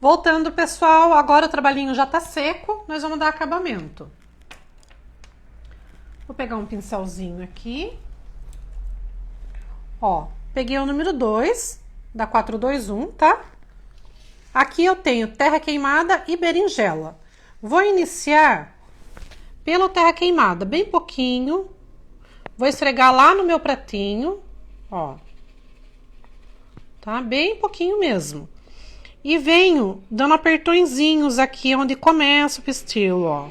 Voltando, pessoal, agora o trabalhinho já tá seco, nós vamos dar acabamento. Vou pegar um pincelzinho aqui. Ó, peguei o número 2, da 421, tá? Aqui eu tenho terra queimada e berinjela. Vou iniciar pela terra queimada, bem pouquinho. Vou esfregar lá no meu pratinho, ó. Tá? Bem pouquinho mesmo. E venho dando apertõezinhos aqui onde começa o pistilo, ó.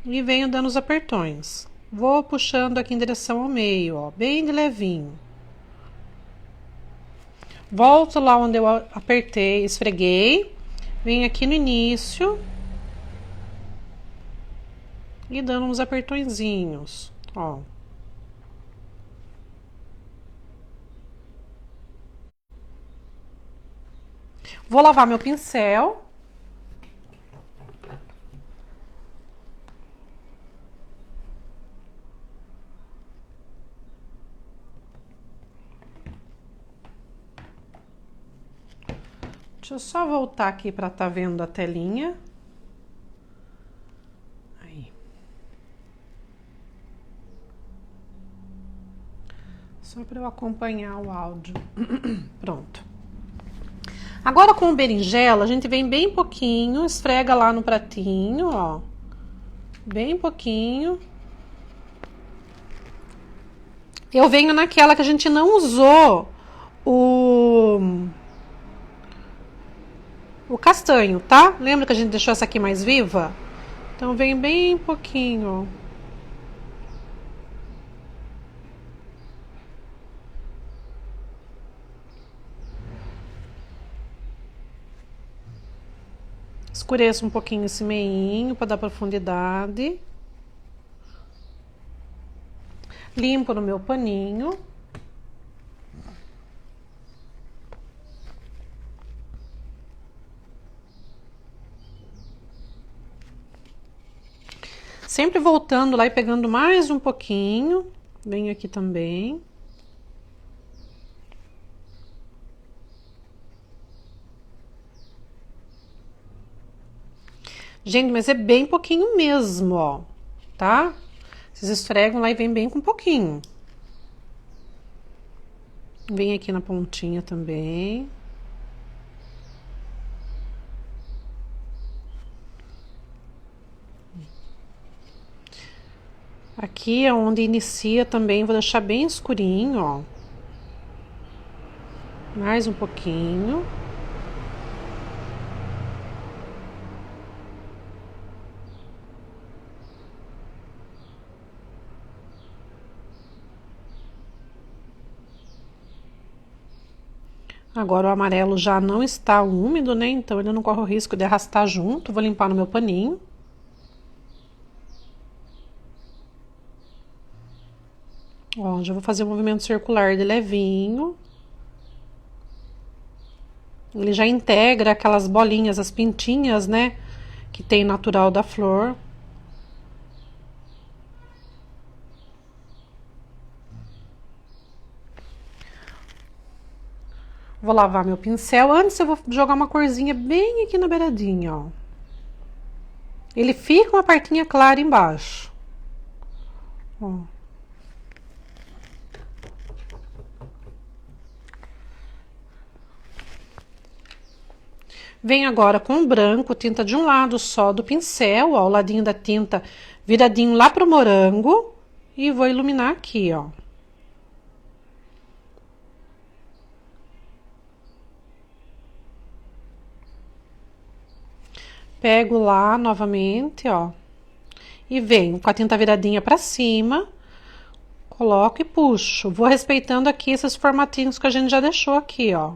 E venho dando os apertões. Vou puxando aqui em direção ao meio, ó, bem de levinho. Volto lá onde eu apertei, esfreguei. Venho aqui no início. E dando uns apertõezinhos, ó. Vou lavar meu pincel. Deixa eu só voltar aqui para tá vendo a telinha. Aí. Só para eu acompanhar o áudio. Pronto. Agora com o berinjela, a gente vem bem pouquinho, esfrega lá no pratinho, ó. Bem pouquinho. Eu venho naquela que a gente não usou o castanho, tá? Lembra que a gente deixou essa aqui mais viva? Então vem bem pouquinho, ó. Escureço um pouquinho esse meinho para dar profundidade. Limpo no meu paninho. Sempre voltando lá e pegando mais um pouquinho. Venho aqui também. Gente, mas é bem pouquinho mesmo, ó, tá? Vocês esfregam lá e vem bem com pouquinho. Vem aqui na pontinha também. Aqui é onde inicia também, vou deixar bem escurinho, ó. Mais um pouquinho. Agora o amarelo já não está úmido, né? Então ele não corre o risco de arrastar junto. Vou limpar no meu paninho. Ó, já vou fazer um movimento circular de levinho. Ele já integra aquelas bolinhas, as pintinhas, né? Que tem natural da flor. Vou lavar meu pincel. Antes eu vou jogar uma corzinha bem aqui na beiradinha, ó. Ele fica uma partinha clara embaixo. Ó. Venho agora com o branco, tinta de um lado só do pincel, ó, o ladinho da tinta viradinho lá pro morango. E vou iluminar aqui, ó. Pego lá novamente, ó. E venho com a tinta viradinha pra cima. Coloco e puxo. Vou respeitando aqui esses formatinhos que a gente já deixou aqui, ó.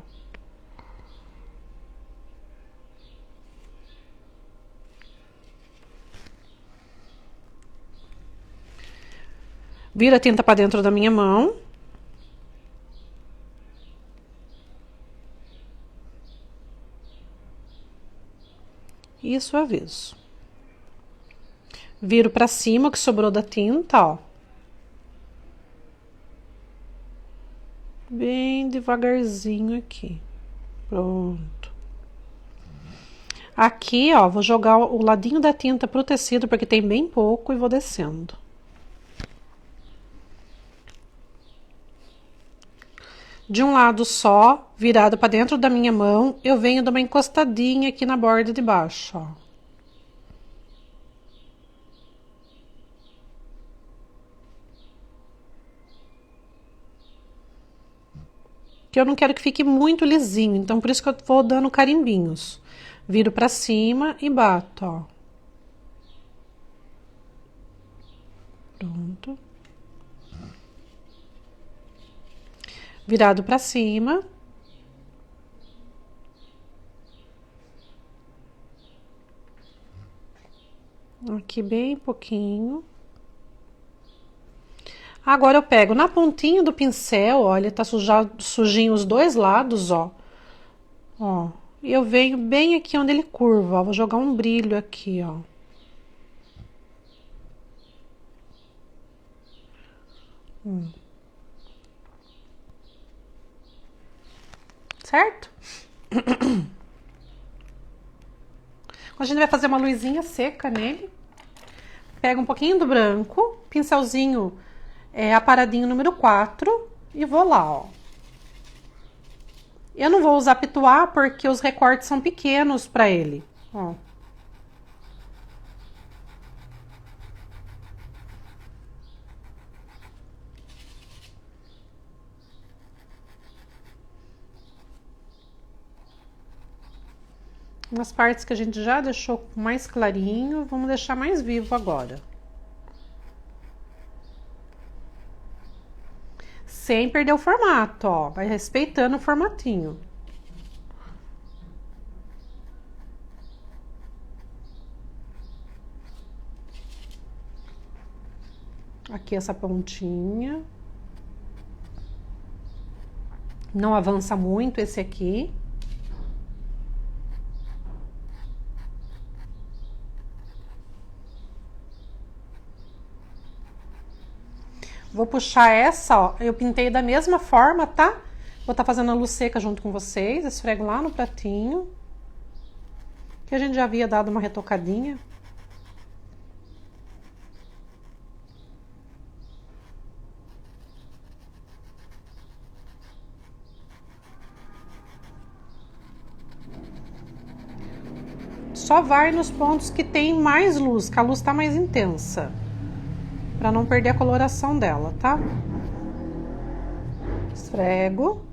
Viro a tinta pra dentro da minha mão. E suavizo. Viro pra cima o que sobrou da tinta, ó. Bem devagarzinho aqui. Pronto. Aqui, ó, vou jogar o ladinho da tinta pro tecido, porque tem bem pouco, e vou descendo. De um lado só, virado para dentro da minha mão, eu venho dar uma encostadinha aqui na borda de baixo, ó. Que eu não quero que fique muito lisinho, então por isso que eu vou dando carimbinhos. Viro pra cima e bato, ó. Pronto. Virado pra cima. Aqui bem pouquinho. Agora eu pego na pontinha do pincel, olha, tá sujinho os dois lados, ó. Ó, e eu venho bem aqui onde ele curva, ó. Vou jogar um brilho aqui, ó. Certo? A gente vai fazer uma luzinha seca nele. Pega um pouquinho do branco, pincelzinho aparadinho número 4 e vou lá, ó. Eu não vou usar pituá porque os recortes são pequenos pra ele, ó. Umas partes que a gente já deixou mais clarinho, vamos deixar mais vivo agora. Sem perder o formato, ó. Vai respeitando o formatinho. Aqui essa pontinha. Não avança muito esse aqui. Vou puxar essa, ó, eu pintei da mesma forma, tá? Vou estar fazendo a luz seca junto com vocês, esfrego lá no pratinho. Que a gente já havia dado uma retocadinha. Só vai nos pontos que tem mais luz, que a luz tá mais intensa. Pra não perder a coloração dela, tá? Esfrego.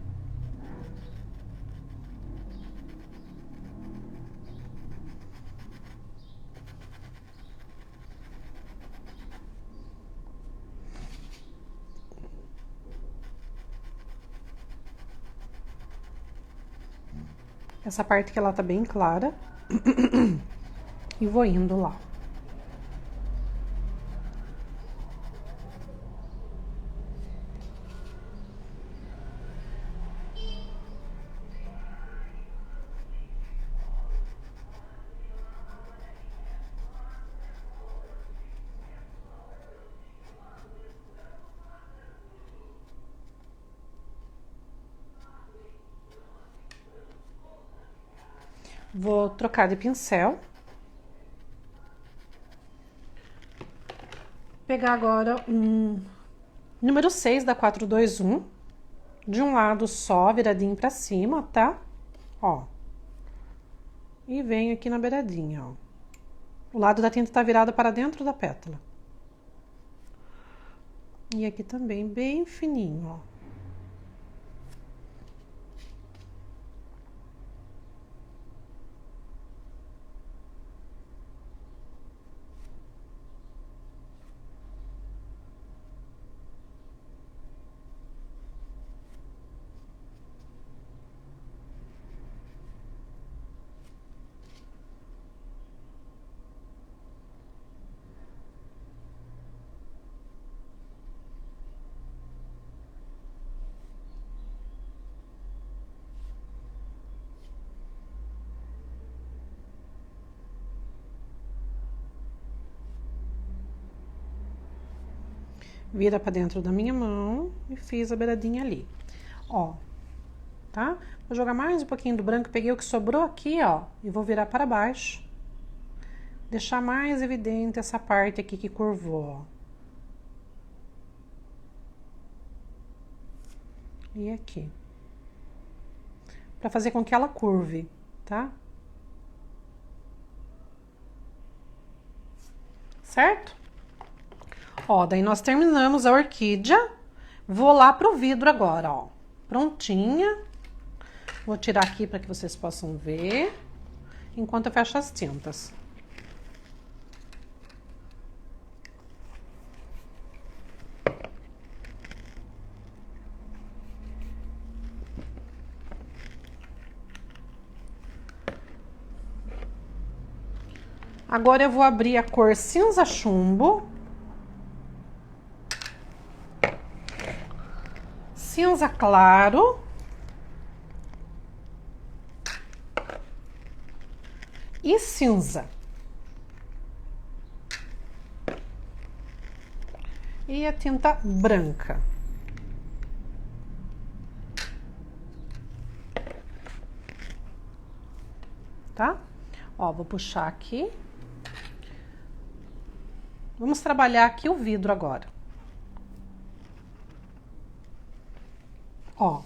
Essa parte que ela tá bem clara. E vou indo lá. Vou trocar de pincel. Pegar agora um número 6 da 421. De um lado só, viradinho pra cima, tá? Ó. E venho aqui na beiradinha, ó. O lado da tinta tá virado para dentro da pétala. E aqui também, bem fininho, ó. Vira pra dentro da minha mão e fiz a beiradinha ali. Ó, tá? Vou jogar mais um pouquinho do branco, peguei o que sobrou aqui, ó, e vou virar para baixo. Deixar mais evidente essa parte aqui que curvou, ó. E aqui. Pra fazer com que ela curve, tá? Certo? Ó, daí nós terminamos a orquídea. Vou lá pro vidro agora, ó. Prontinha. Vou tirar aqui para que vocês possam ver, enquanto eu fecho as tintas. Agora eu vou abrir a cor cinza chumbo, cinza claro e cinza. E a tinta branca. Tá? Ó, vou puxar aqui. Vamos trabalhar aqui o vidro agora. Ó,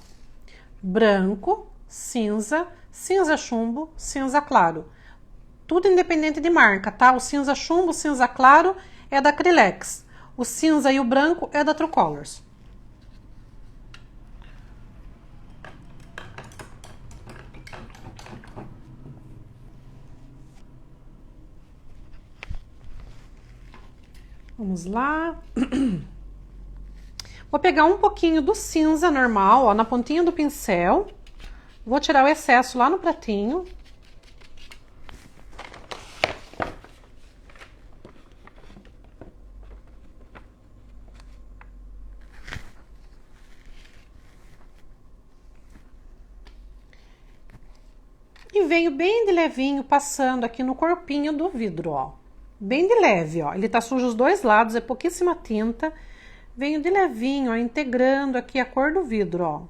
branco, cinza, cinza chumbo, cinza claro. Tudo independente de marca, tá? O cinza chumbo, o cinza claro é da Acrylex. O cinza e o branco é da True Colors. Vamos lá. Vou pegar um pouquinho do cinza normal, ó, na pontinha do pincel. Vou tirar o excesso lá no pratinho. E venho bem de levinho, passando aqui no corpinho do vidro, ó. Bem de leve, ó. Ele tá sujo os dois lados, é pouquíssima tinta. Venho de levinho, ó, integrando aqui a cor do vidro, ó.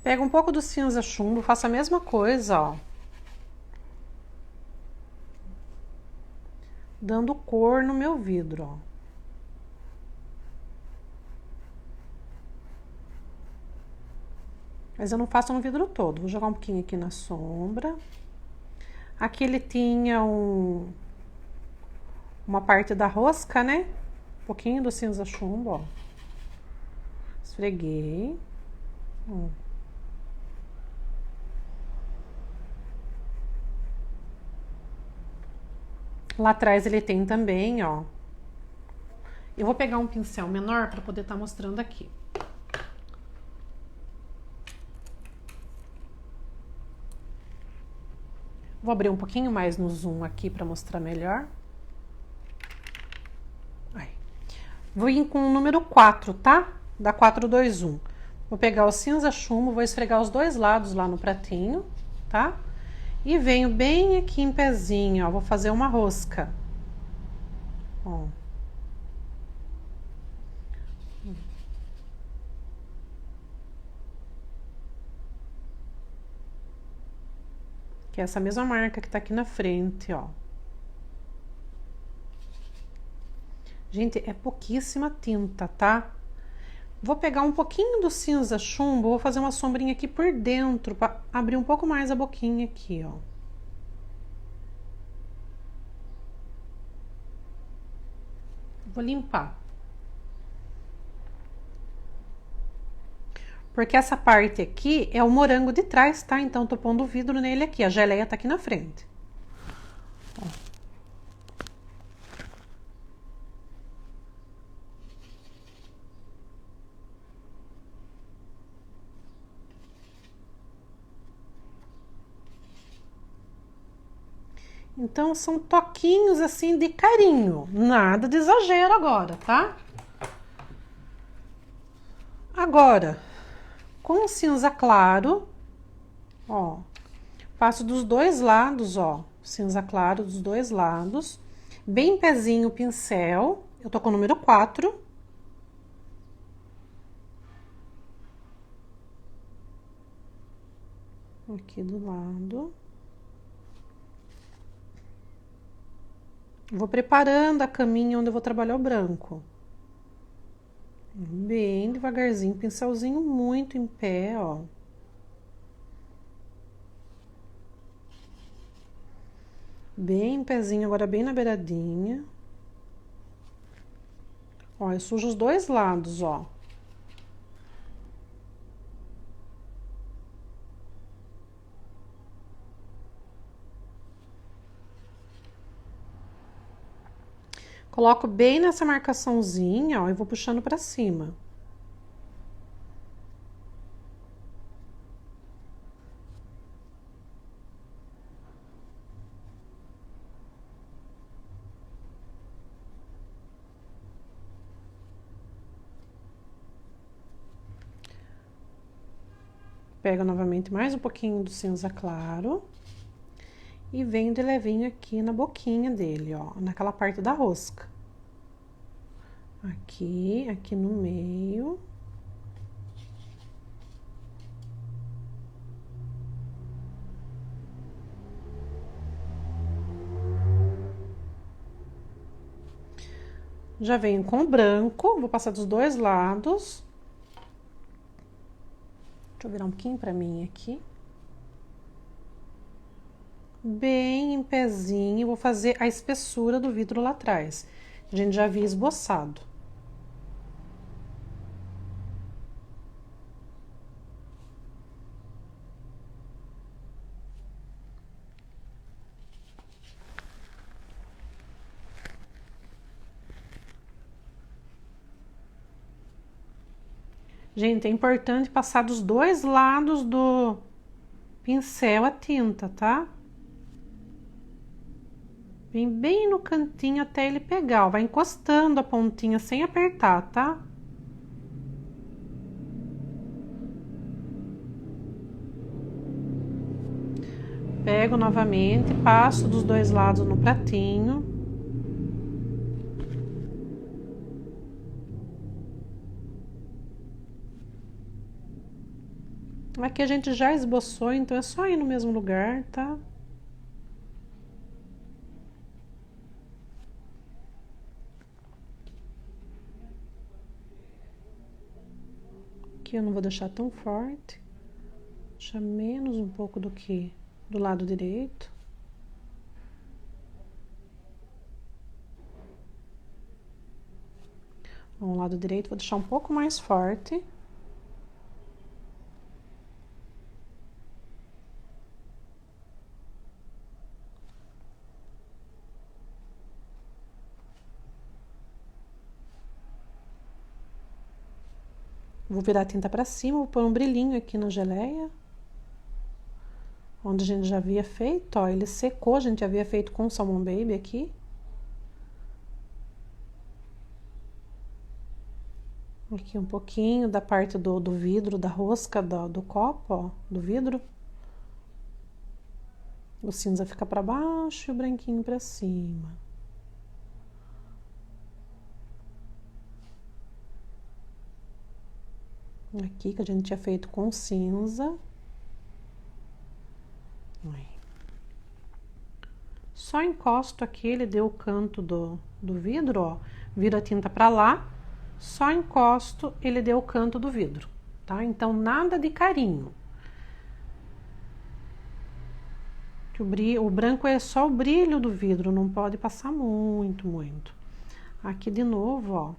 Pego um pouco do cinza chumbo, faço a mesma coisa, ó. Dando cor no meu vidro, ó. Mas eu não faço no vidro todo. Vou jogar um pouquinho aqui na sombra. Aqui ele tinha uma parte da rosca, né? Um pouquinho do cinza chumbo, ó. Esfreguei. Lá atrás ele tem também, ó. Eu vou pegar um pincel menor para poder estar mostrando aqui. Vou abrir um pouquinho mais no zoom aqui para mostrar melhor. Aí. Vou ir com o número 4, tá? Da 421. Vou pegar o cinza chumbo, vou esfregar os dois lados lá no pratinho, tá? E venho bem aqui em pezinho, ó. Vou fazer uma rosca. Ó. Que é essa mesma marca que tá aqui na frente, ó. Gente, é pouquíssima tinta, tá? Vou pegar um pouquinho do cinza chumbo, vou fazer uma sombrinha aqui por dentro, pra abrir um pouco mais a boquinha aqui, ó. Vou limpar. Porque essa parte aqui é o morango de trás, tá? Então, tô pondo o vidro nele aqui. A geleia tá aqui na frente. Ó. Então, são toquinhos assim de carinho. Nada de exagero agora, tá? Agora... Com o cinza claro, ó, Passo dos dois lados, ó, cinza claro dos dois lados. Bem pezinho o pincel, eu tô com o número 4. Aqui do lado. Vou preparando a caminha onde eu vou trabalhar o branco. Bem devagarzinho, pincelzinho muito em pé, ó. Bem em pezinho, agora bem na beiradinha. Ó, eu sujo os dois lados, ó. Coloco bem nessa marcaçãozinha, ó, e vou puxando pra cima. Pego novamente mais um pouquinho do cinza claro. E venho de levinho aqui na boquinha dele, ó, naquela parte da rosca. Aqui no meio. Já venho com o branco, vou passar dos dois lados. Deixa eu virar um pouquinho pra mim aqui. Bem em pezinho, vou fazer a espessura do vidro lá atrás. A gente já havia esboçado. Gente, é importante passar dos dois lados do pincel a tinta, tá? Vem bem no cantinho até ele pegar, ó. Vai encostando a pontinha sem apertar, tá? Pego novamente, passo dos dois lados no pratinho. Aqui a gente já esboçou, então é só ir no mesmo lugar, tá? Aqui eu não vou deixar tão forte. Deixar menos um pouco do que do lado direito. O lado direito vou deixar um pouco mais forte. Vou virar a tinta pra cima, vou pôr um brilhinho aqui na geleia. Onde a gente já havia feito, ó, ele secou, a gente havia feito com o Salmon Baby aqui. Aqui um pouquinho da parte do vidro, da rosca do copo, ó, do vidro. O cinza fica pra baixo e o branquinho pra cima. Aqui que a gente tinha feito com cinza. Só encosto aqui, ele deu o canto do vidro, ó. Viro a tinta pra lá, só encosto, ele deu o canto do vidro, tá? Então, nada de carinho. O branco é só o brilho do vidro, não pode passar muito, muito. Aqui de novo, ó,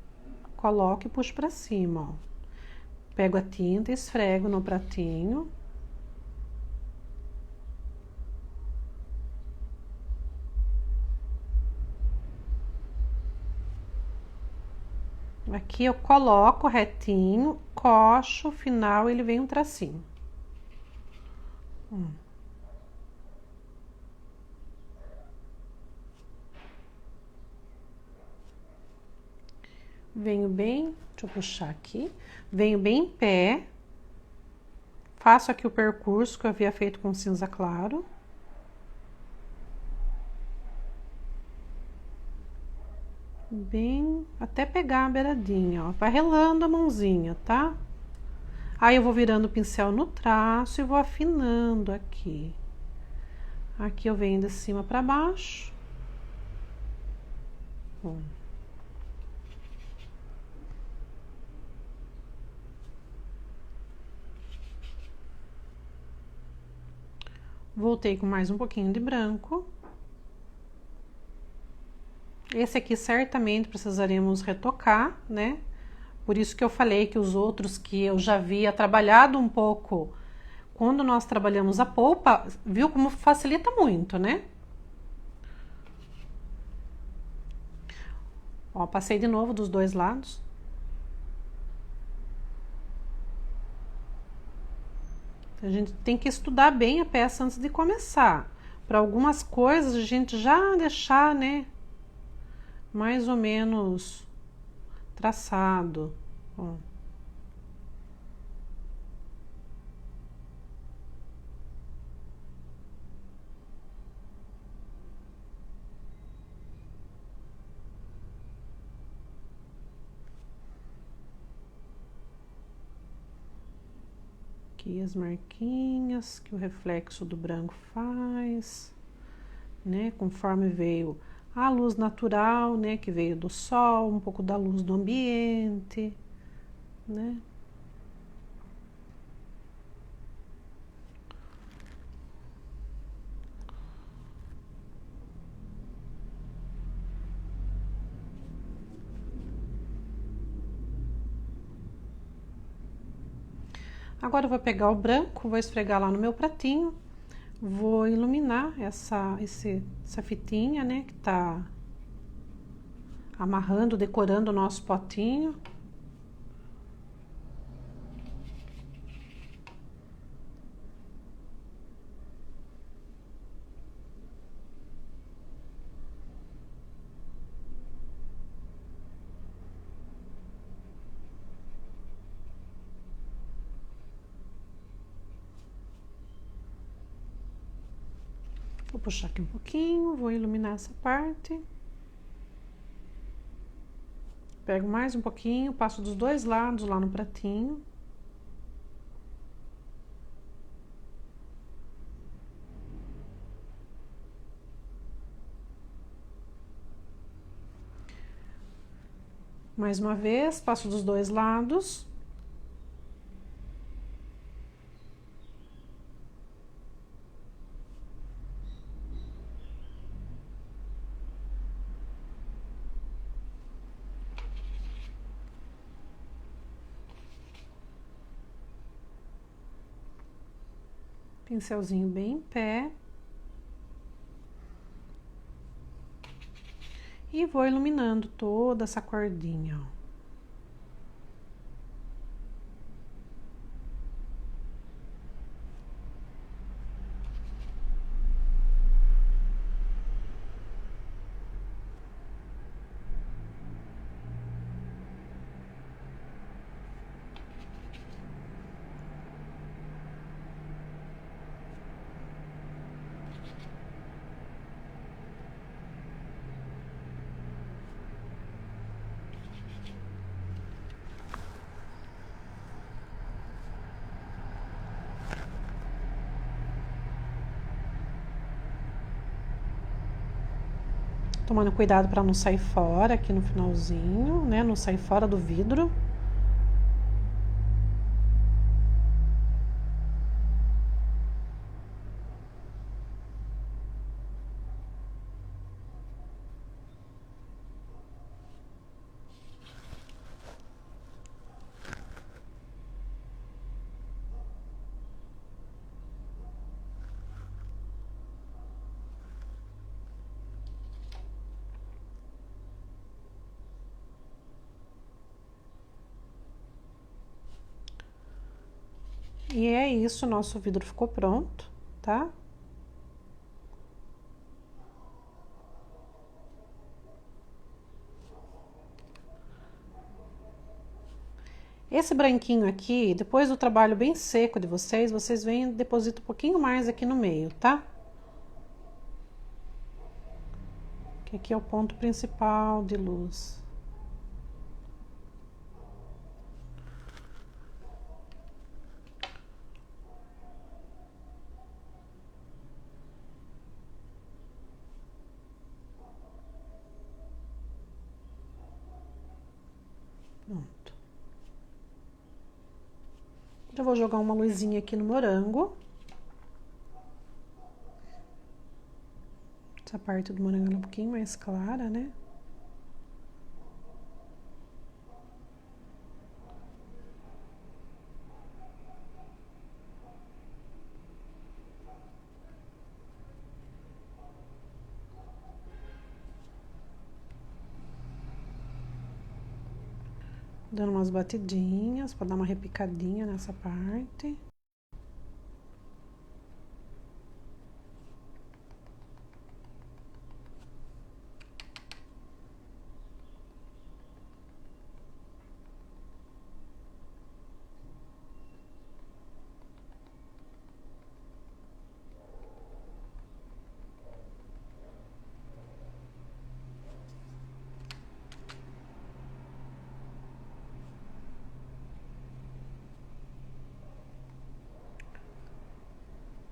coloco e puxo pra cima, ó. Pego a tinta, esfrego no pratinho. Aqui eu coloco retinho, coxo, final ele vem um tracinho. Venho bem, deixa eu puxar aqui, venho bem em pé, refaço aqui o percurso que eu havia feito com cinza claro. Bem, até pegar a beiradinha, ó. Vai relando a mãozinha, tá? Aí eu vou virando o pincel no traço e vou afinando aqui. Aqui eu venho de cima pra baixo. Ó. Voltei com mais um pouquinho de branco. Esse aqui certamente precisaremos retocar, né? Por isso que eu falei que os outros que eu já havia trabalhado um pouco, quando nós trabalhamos a polpa, viu como facilita muito, né? Ó, passei de novo dos dois lados. A gente tem que estudar bem a peça antes de começar. Para algumas coisas a gente já deixar, né, mais ou menos traçado. Ó. Aqui as marquinhas que o reflexo do branco faz, né? Conforme veio a luz natural, né? Que veio do sol, um pouco da luz do ambiente, né? Agora eu vou pegar o branco, vou esfregar lá no meu pratinho, vou iluminar essa fitinha, né, que tá amarrando, decorando o nosso potinho. Vou puxar aqui um pouquinho, vou iluminar essa parte. Pego mais um pouquinho, passo dos dois lados lá no pratinho. Mais uma vez, passo dos dois lados. Pincelzinho bem em pé. E vou iluminando toda essa cordinha, ó. Tomando cuidado para não sair fora aqui no finalzinho, né? Não sair fora do vidro. E é isso, nosso vidro ficou pronto, tá? Esse branquinho aqui, depois do trabalho bem seco de vocês, vocês vêm e depositam um pouquinho mais aqui no meio, tá? Que aqui é o ponto principal de luz. Pronto. Já vou jogar uma luzinha aqui no morango. Essa parte do morango é um pouquinho mais clara, né? Dando umas batidinhas para dar uma repicadinha nessa parte.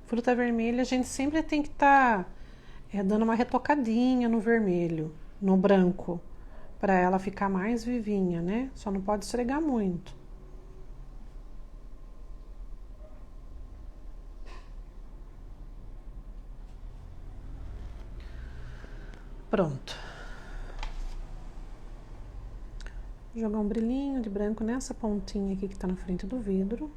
Fruta vermelha, a gente sempre tem que estar dando uma retocadinha no vermelho, no branco, para ela ficar mais vivinha, né? Só não pode esfregar muito. Pronto. Vou jogar um brilhinho de branco nessa pontinha aqui que tá na frente do vidro.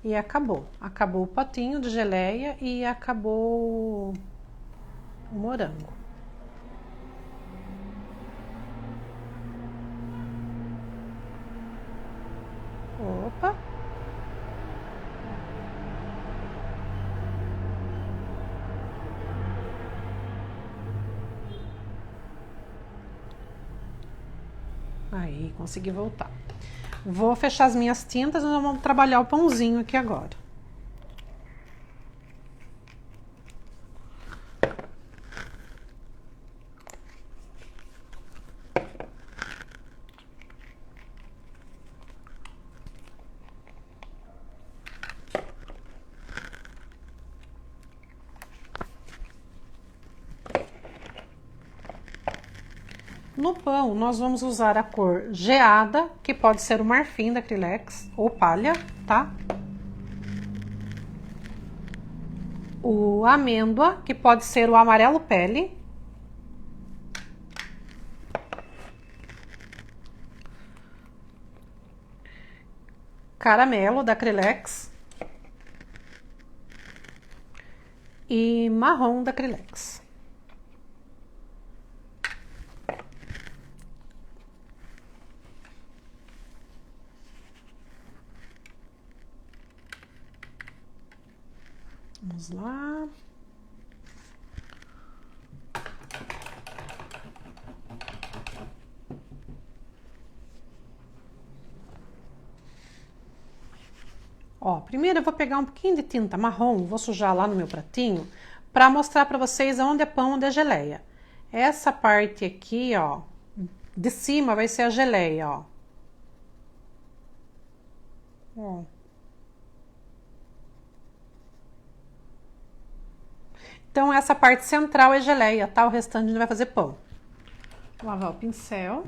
E acabou. Acabou o potinho de geleia e acabou o morango. Opa! Aí, consegui voltar. Vou fechar as minhas tintas e nós vamos trabalhar o pãozinho aqui agora. No pão, nós vamos usar a cor geada, que pode ser o marfim da Acrylex, ou palha, tá? O amêndoa, que pode ser o amarelo pele. Caramelo da Acrylex. E marrom da Acrylex. Vamos lá. Ó, primeiro eu vou pegar um pouquinho de tinta marrom, vou sujar lá no meu pratinho, para mostrar para vocês onde é pão, onde é geleia. Essa parte aqui, ó, de cima vai ser a geleia, ó. Ó. Então, essa parte central é geleia, tá? O restante a gente vai fazer pão. Vou lavar o pincel.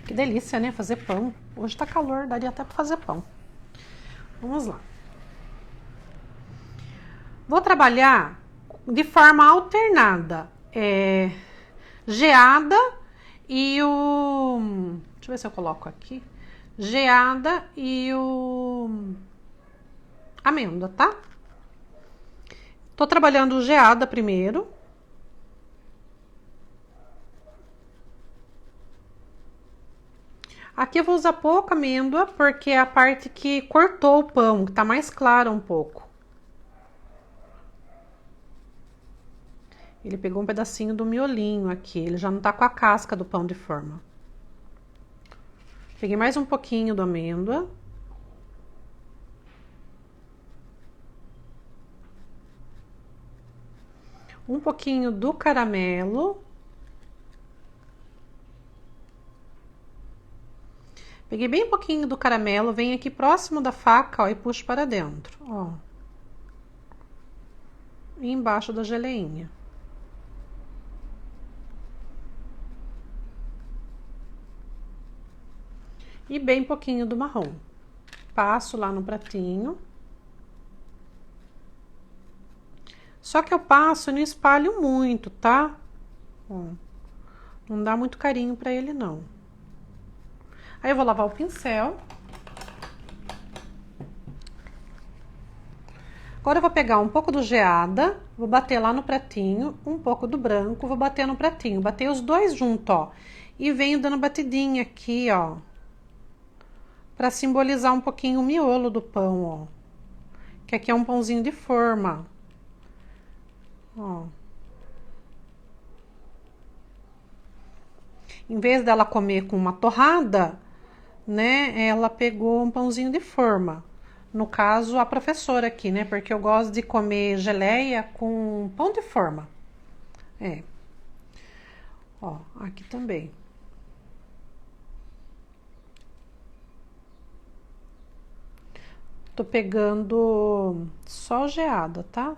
Que delícia, né? Fazer pão. Hoje tá calor, daria até pra fazer pão. Vamos lá. Vou trabalhar de forma alternada. Geada e o... Deixa eu ver se eu coloco aqui. Geada e o... amêndoa, tá? Tô trabalhando geada primeiro. Aqui eu vou usar pouca amêndoa, porque é a parte que cortou o pão, que tá mais clara um pouco. Ele pegou um pedacinho do miolinho aqui, ele já não tá com a casca do pão de forma. Peguei mais um pouquinho do amêndoa. Um pouquinho do caramelo. Peguei bem pouquinho do caramelo, venho aqui próximo da faca, ó, e puxo para dentro, ó. E embaixo da geleinha. E bem pouquinho do marrom. Passo lá no pratinho. Só que eu passo e não espalho muito, tá? Ó, não dá muito carinho pra ele, não. Aí eu vou lavar o pincel. Agora eu vou pegar um pouco do geada, vou bater lá no pratinho, um pouco do branco, vou bater no pratinho. Bater os dois junto, ó. E venho dando batidinha aqui, ó. Pra simbolizar um pouquinho o miolo do pão, ó. Que aqui é um pãozinho de forma. Ó. Em vez dela comer com uma torrada, né, ela pegou um pãozinho de forma. No caso, a professora aqui, né, porque eu gosto de comer geleia com pão de forma. É. Ó, aqui também. Tô pegando só geada, tá?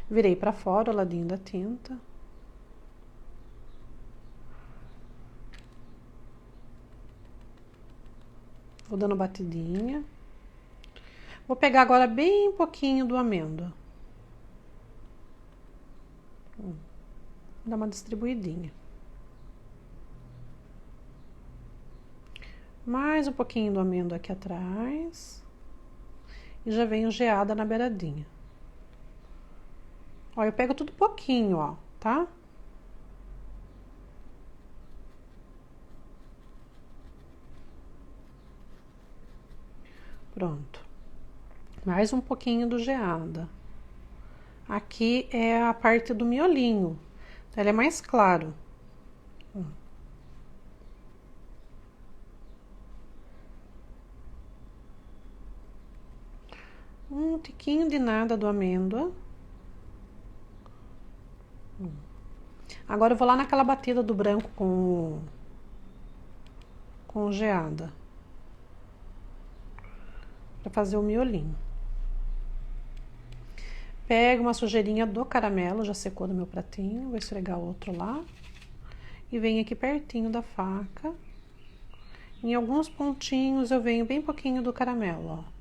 Virei pra fora o ladinho da tinta. Vou dando batidinha. Vou pegar agora bem pouquinho do amêndoa. Dar uma distribuidinha. Mais um pouquinho do amêndoa aqui atrás. E já venho geada na beiradinha. Ó, eu pego tudo pouquinho, ó, tá? Pronto. Mais um pouquinho do geada. Aqui é a parte do miolinho. Ele é mais claro. Um tiquinho de nada do amêndoa. Agora eu vou lá naquela batida do branco com geada. Pra fazer o miolinho. Pego uma sujeirinha do caramelo, já secou no meu pratinho. Vou esfregar o outro lá. E venho aqui pertinho da faca. Em alguns pontinhos eu venho bem pouquinho do caramelo, ó.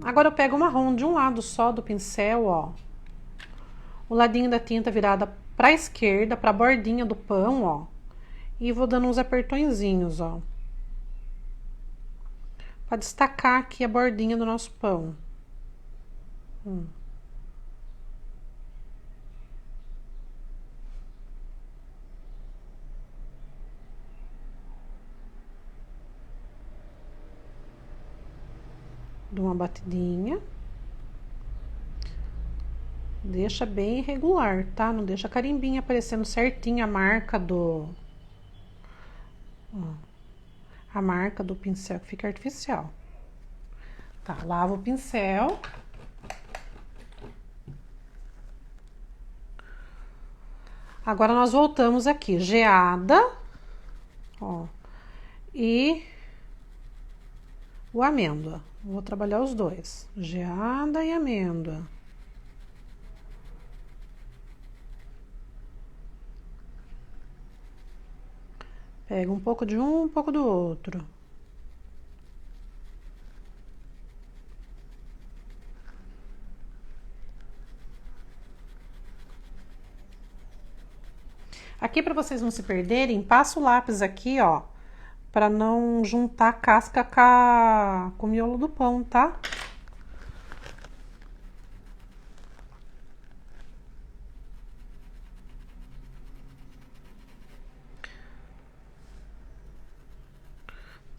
Agora eu pego o marrom de um lado só do pincel, ó. O ladinho da tinta virada pra esquerda, pra bordinha do pão, ó. E vou dando uns apertõezinhos, ó. Pra destacar aqui a bordinha do nosso pão. Dou uma batidinha. Deixa bem irregular, tá? Não deixa a carimbinha aparecendo certinho a marca do... Ó, a marca do pincel que fica artificial. Tá, lavo o pincel. Agora nós voltamos aqui, geada, ó, e o amêndoa. Vou trabalhar os dois, geada e amêndoa. Pega um pouco de um pouco do outro. Aqui, para vocês não se perderem, passa o lápis aqui, ó, para não juntar a casca com o miolo do pão, tá?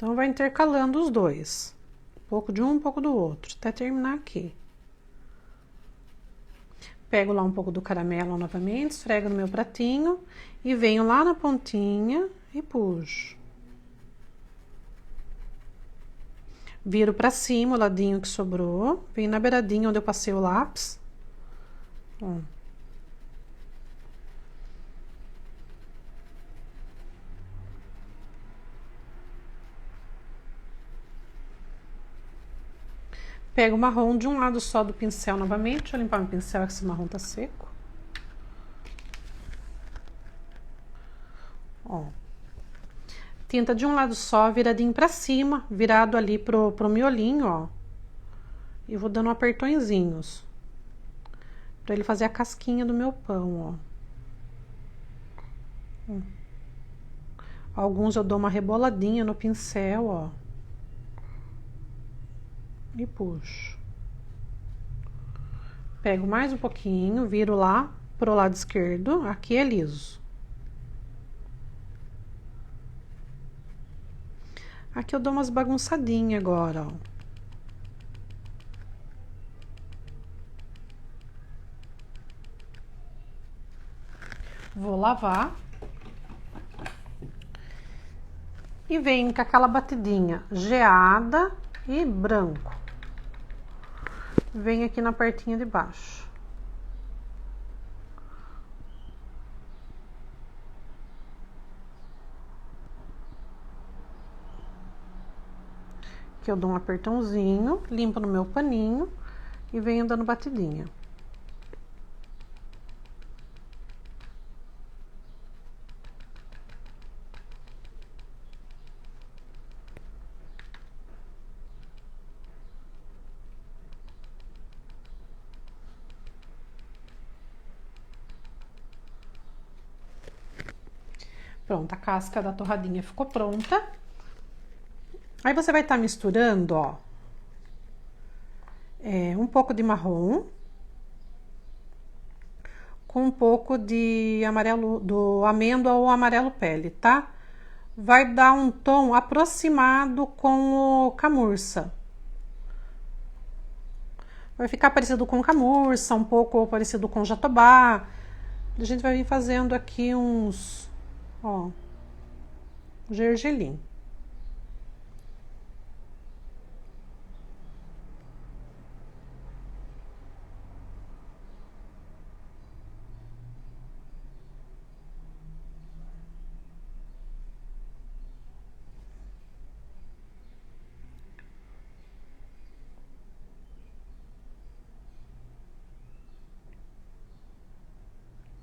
Então, vai intercalando os dois. Um pouco de um pouco do outro, até terminar aqui. Pego lá um pouco do caramelo novamente, esfrego no meu pratinho e venho lá na pontinha e puxo. Viro pra cima o ladinho que sobrou, venho na beiradinha onde eu passei o lápis. Ó. Pego o marrom de um lado só do pincel novamente. Deixa eu limpar meu pincel, que esse marrom tá seco. Ó. Tinta de um lado só, viradinho pra cima, virado ali pro miolinho, ó. E vou dando apertõezinhos. Pra ele fazer a casquinha do meu pão, ó. Alguns eu dou uma reboladinha no pincel, ó. E puxo. Pego mais um pouquinho, viro lá pro lado esquerdo, aqui é liso. Aqui eu dou umas bagunçadinhas agora, ó. Vou lavar. E venho com aquela batidinha geada e branco. Venho aqui na partinha de baixo. Aqui eu dou um apertãozinho, limpo no meu paninho e venho dando batidinha. Pronto, a casca da torradinha ficou pronta. Aí você vai estar misturando, ó, um pouco de marrom com um pouco de amarelo, do amêndoa ou amarelo pele, tá? Vai dar um tom aproximado com o camurça. Vai ficar parecido com camurça, um pouco parecido com jatobá. A gente vai vir fazendo aqui uns, ó, gergelim.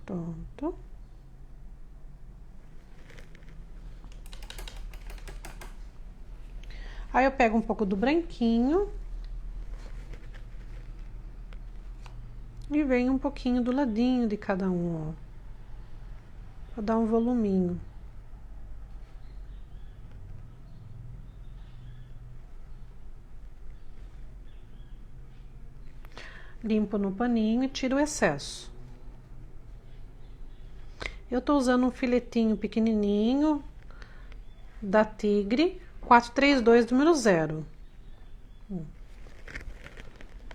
Pronto. Aí eu pego um pouco do branquinho e venho um pouquinho do ladinho de cada um, ó, pra dar um voluminho. Limpo no paninho e tiro o excesso. Eu tô usando um filetinho pequenininho da Tigre 432 número 0.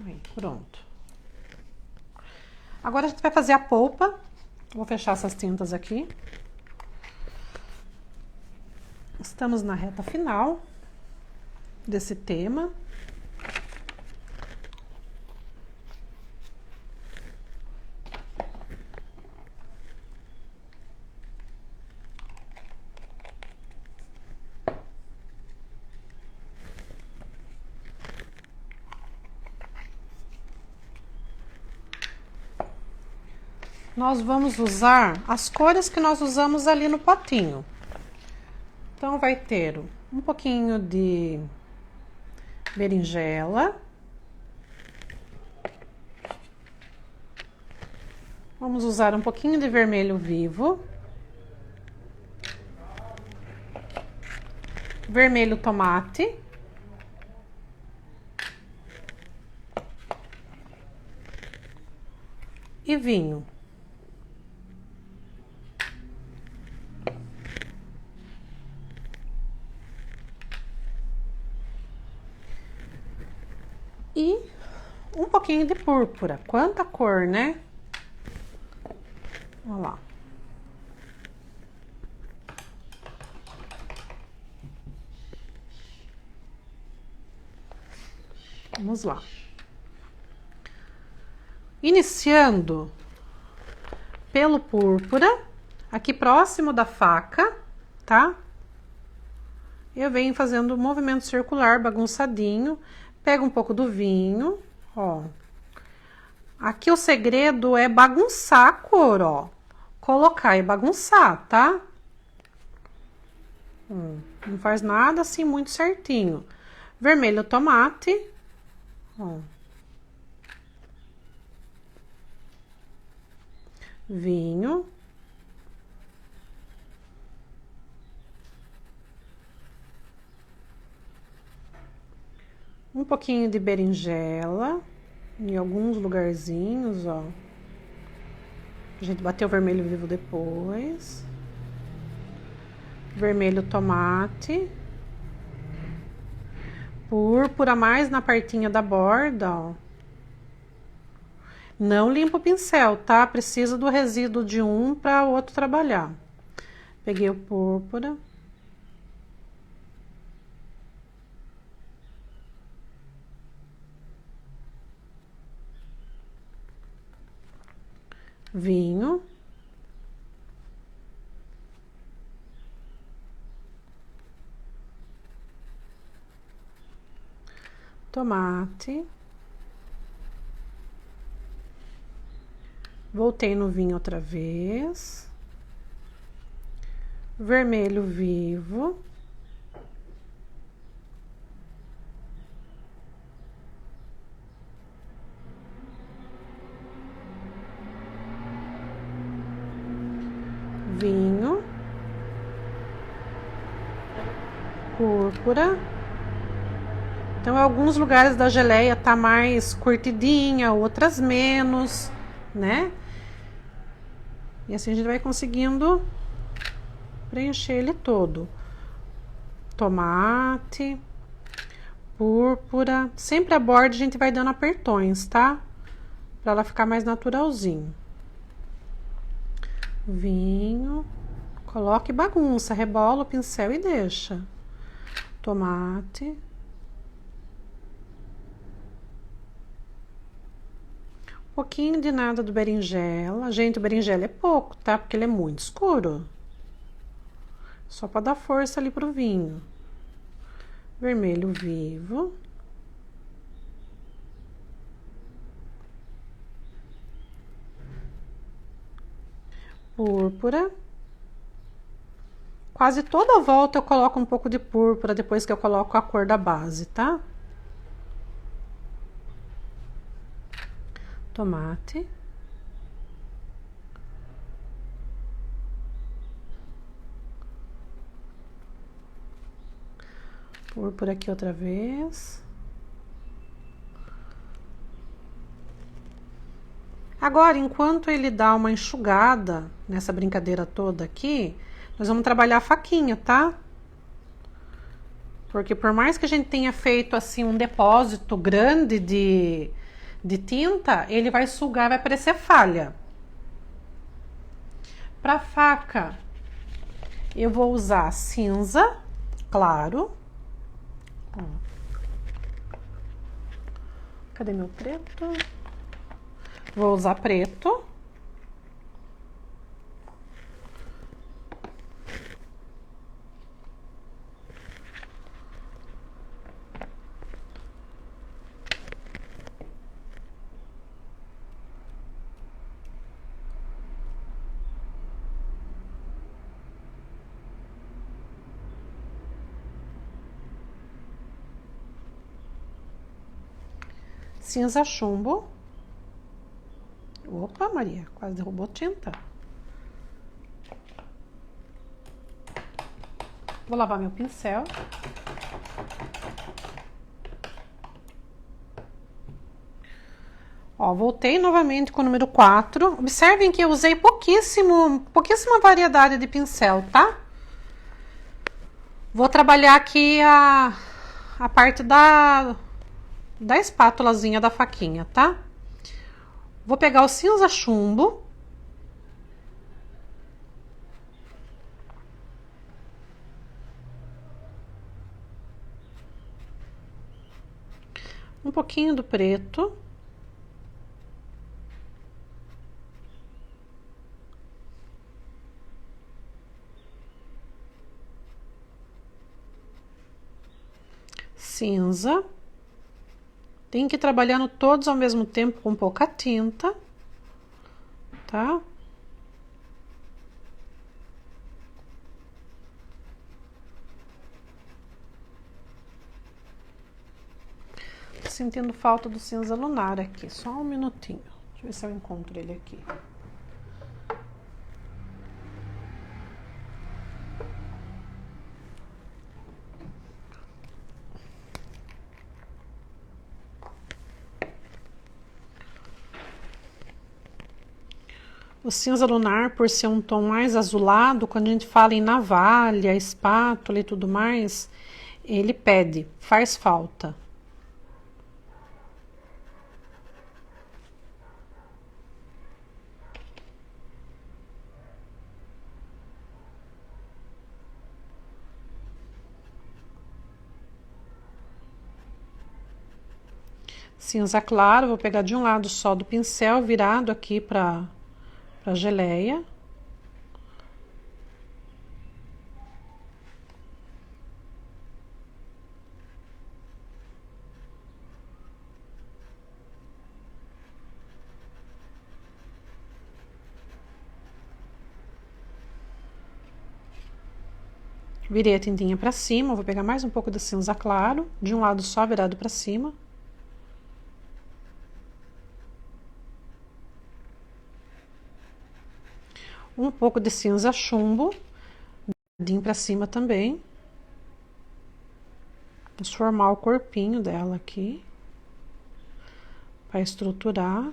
Aí, pronto. Agora a gente vai fazer a polpa. Vou fechar essas tintas aqui. Estamos na reta final desse tema. Nós vamos usar as cores que nós usamos ali no potinho. Então, vai ter um pouquinho de berinjela. Vamos usar um pouquinho de vermelho vivo. Vermelho tomate. E vinho. pouquinho de púrpura. Quanta cor, né? Olha lá. Vamos lá. Iniciando pelo púrpura, aqui próximo da faca, tá? Eu venho fazendo um movimento circular bagunçadinho. Pego um pouco do vinho, ó. Aqui o segredo é bagunçar a cor, ó. Colocar e bagunçar, tá? Não faz nada assim muito certinho. Vermelho tomate, ó. Vinho. Um pouquinho de berinjela em alguns lugarzinhos, ó. A gente bateu o vermelho vivo depois. Vermelho tomate. Púrpura mais na partinha da borda, ó. Não limpa o pincel, tá? Precisa do resíduo de um para o outro trabalhar. Peguei o púrpura. Vinho. Tomate. Voltei no vinho outra vez. Vermelho vivo. Vinho. Púrpura. Então, alguns lugares da geleia tá mais curtidinha, outras menos, né? E assim a gente vai conseguindo preencher ele todo. Tomate, púrpura. Sempre a borda a gente vai dando apertões, tá? Pra ela ficar mais naturalzinho. Vinho. Coloque bagunça, rebola o pincel e deixa. Tomate. Um pouquinho de nada do berinjela. Gente, o berinjela é pouco, tá? Porque ele é muito escuro. Só para dar força ali pro vinho. Vermelho vivo. Púrpura. Quase toda a volta eu coloco um pouco de púrpura depois que eu coloco a cor da base, tá? Tomate. Púrpura aqui outra vez. Agora, enquanto ele dá uma enxugada nessa brincadeira toda aqui, nós vamos trabalhar a faquinha, tá? Porque por mais que a gente tenha feito assim um depósito grande de tinta, ele vai sugar, vai parecer falha. Para faca, eu vou usar cinza claro. Ó. Cadê meu preto? Vou usar preto. Cinza chumbo. Opa, Maria, quase derrubou tinta. Vou lavar meu pincel. Ó, voltei novamente com o número 4. Observem que eu usei pouquíssima variedade de pincel, tá? Vou trabalhar aqui a parte da espátulazinha da faquinha, tá? Vou pegar o cinza chumbo. Um pouquinho do preto. Cinza. Tem que ir trabalhando todos ao mesmo tempo com pouca tinta, tá? Tô sentindo falta do cinza lunar aqui, só um minutinho. Deixa eu ver se eu encontro ele aqui. O cinza lunar, por ser um tom mais azulado, quando a gente fala em navalha, espátula e tudo mais, ele pede, faz falta. Cinza claro, vou pegar de um lado só do pincel, virado aqui para a geleia. Virei a tintinha para cima, vou pegar mais um pouco de cinza claro, de um lado só virado para cima. Um pouco de cinza chumbo, viradinho para cima também. Vamos formar o corpinho dela aqui, para estruturar.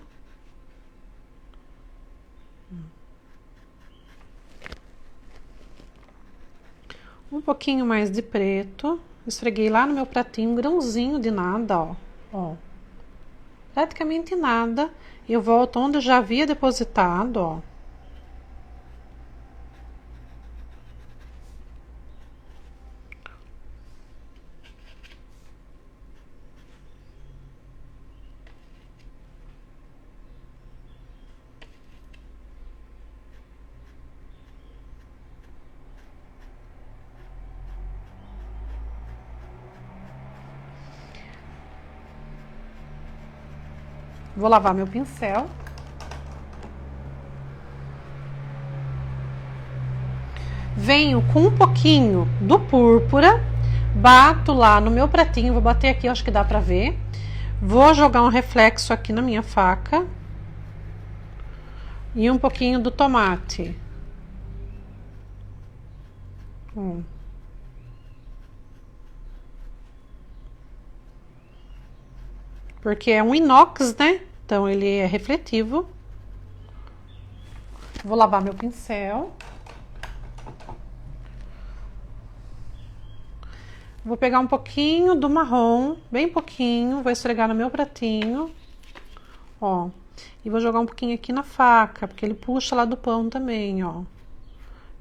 Um pouquinho mais de preto, esfreguei lá no meu pratinho, um grãozinho de nada, ó. Praticamente nada. E eu volto onde eu já havia depositado, ó. Vou lavar meu pincel. Venho com um pouquinho do púrpura, bato lá no meu pratinho, vou bater aqui, acho que dá pra ver. Vou jogar um reflexo aqui na minha faca. E um pouquinho do tomate. Porque é um inox, né? Então ele é refletivo. Vou lavar meu pincel. Vou pegar um pouquinho do marrom, bem pouquinho, vou esfregar no meu pratinho, ó. E vou jogar um pouquinho aqui na faca, porque ele puxa lá do pão também, ó.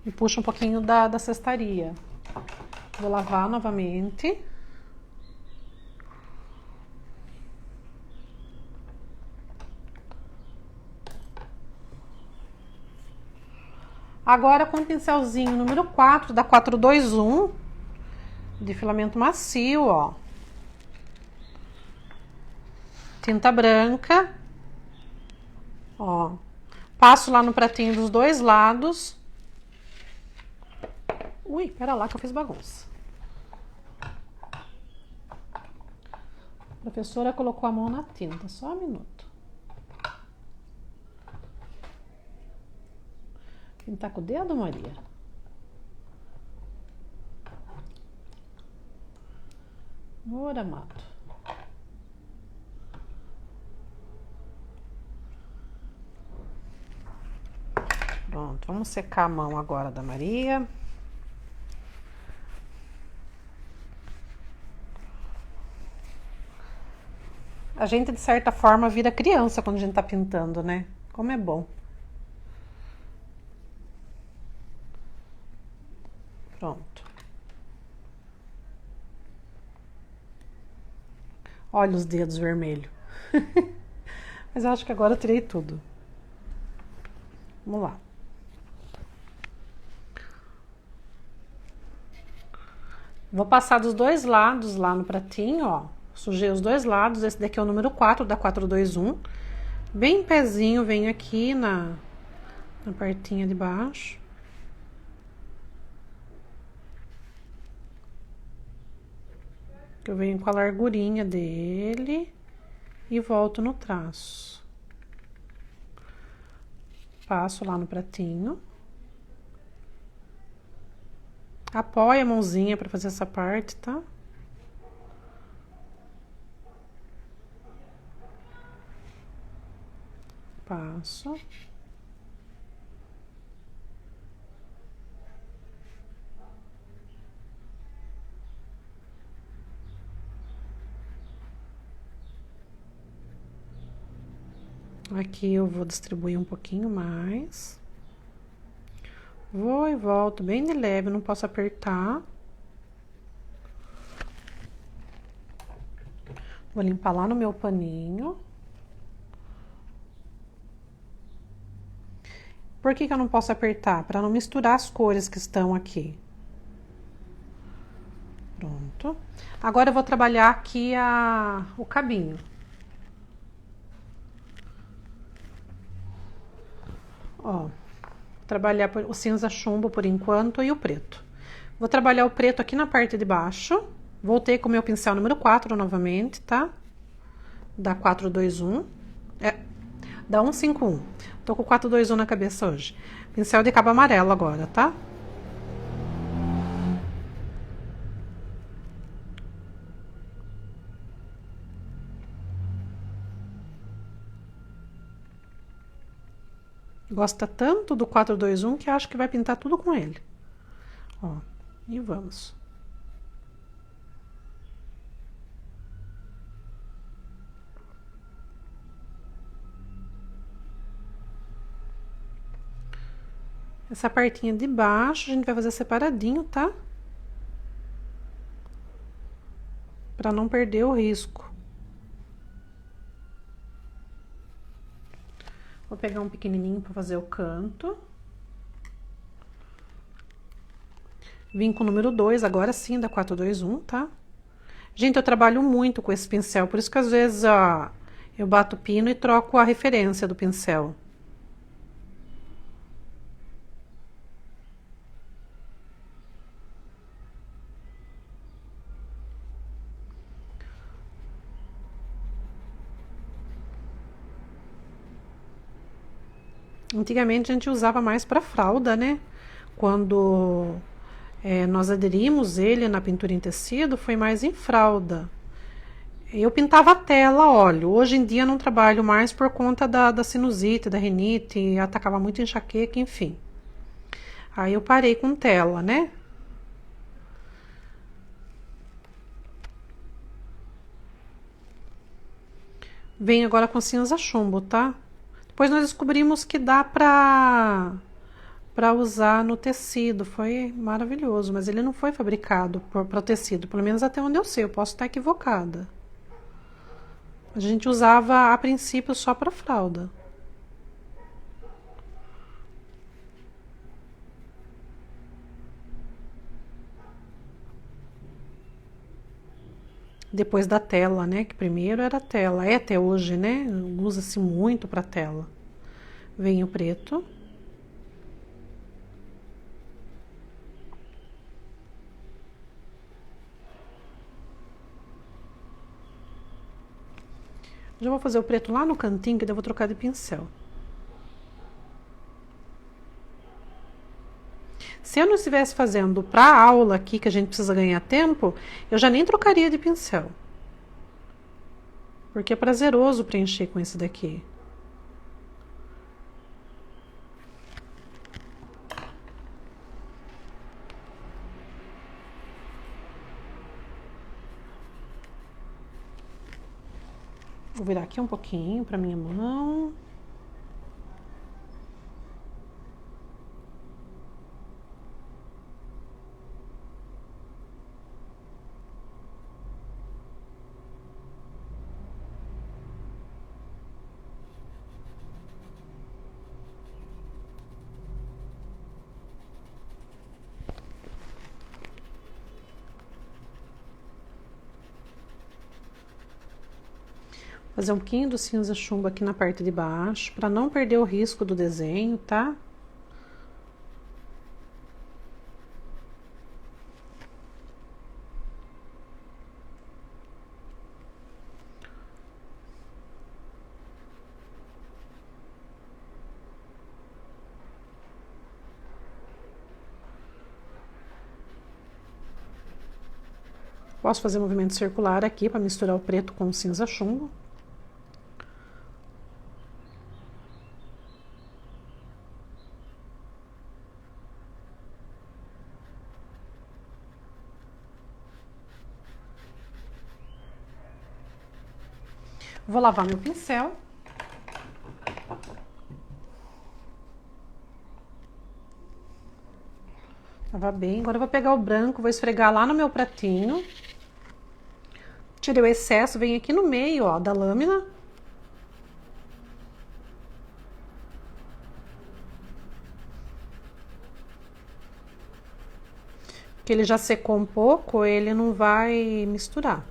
E puxa um pouquinho da cestaria. Vou lavar novamente. Agora com o pincelzinho número 4 da 421 de filamento macio, ó. Tinta branca. Ó. Passo lá no pratinho dos dois lados. Ui, pera lá que eu fiz bagunça. A professora colocou a mão na tinta, só um minuto. Pintar com o dedo, Maria? Ora, mato. Pronto, vamos secar a mão agora da Maria. A gente, de certa forma, vira criança quando a gente tá pintando, né? Como é bom. Pronto. Olha os dedos vermelhos. Mas eu acho que agora eu tirei tudo. Vamos lá. Vou passar dos dois lados lá no pratinho, ó. Sujei os dois lados. Esse daqui é o número 4 da 421. Bem pezinho, venho aqui na partinha de baixo. Eu venho com a largurinha dele e volto no traço. Passo lá no pratinho. Apoia a mãozinha para fazer essa parte, tá? Passo. Aqui eu vou distribuir um pouquinho mais. Vou e volto bem de leve, não posso apertar. Vou limpar lá no meu paninho. Por que que eu não posso apertar? Para não misturar as cores que estão aqui. Pronto. Agora eu vou trabalhar aqui o cabinho. Ó, vou trabalhar o cinza chumbo por enquanto e o preto. Vou trabalhar o preto aqui na parte de baixo. Voltei com o meu pincel número 4 novamente, tá? Da 421. Da 151. Tô com o 421 na cabeça hoje. Pincel de cabo amarelo agora, tá? Gosta tanto do 421 que acho que vai pintar tudo com ele. Ó, e vamos. Essa partinha de baixo a gente vai fazer separadinho, tá? Pra não perder o risco. Vou pegar um pequenininho pra fazer o canto. Vim com o número 2, agora sim, da 421, tá? Gente, eu trabalho muito com esse pincel, por isso que às vezes, ó, eu bato o pino e troco a referência do pincel. Antigamente a gente usava mais para fralda, né? Quando nós aderimos ele na pintura em tecido, foi mais em fralda. Eu pintava a tela a óleo. Hoje em dia não trabalho mais por conta da sinusite, da rinite, atacava muito enxaqueca, enfim. Aí eu parei com tela, né? Venho agora com cinza chumbo, tá? Depois nós descobrimos que dá pra usar no tecido. Foi maravilhoso, mas ele não foi fabricado para o tecido, pelo menos até onde eu sei. Eu posso estar equivocada. A gente usava a princípio só para fralda. Depois da tela, né? Que primeiro era a tela. É até hoje, né? Usa-se muito para tela. Vem o preto. Já vou fazer o preto lá no cantinho, que daí eu vou trocar de pincel. Se eu não estivesse fazendo para aula aqui, que a gente precisa ganhar tempo, eu já nem trocaria de pincel. Porque é prazeroso preencher com esse daqui. Vou virar aqui um pouquinho pra minha mão. Fazer um pouquinho do cinza chumbo aqui na parte de baixo, para não perder o risco do desenho, tá? Posso fazer movimento circular aqui para misturar o preto com o cinza chumbo. Vou lavar meu pincel. Lavar bem. Agora eu vou pegar o branco, vou esfregar lá no meu pratinho. Tirei o excesso, venho aqui no meio, ó, da lâmina. Porque ele já secou um pouco, ele não vai misturar.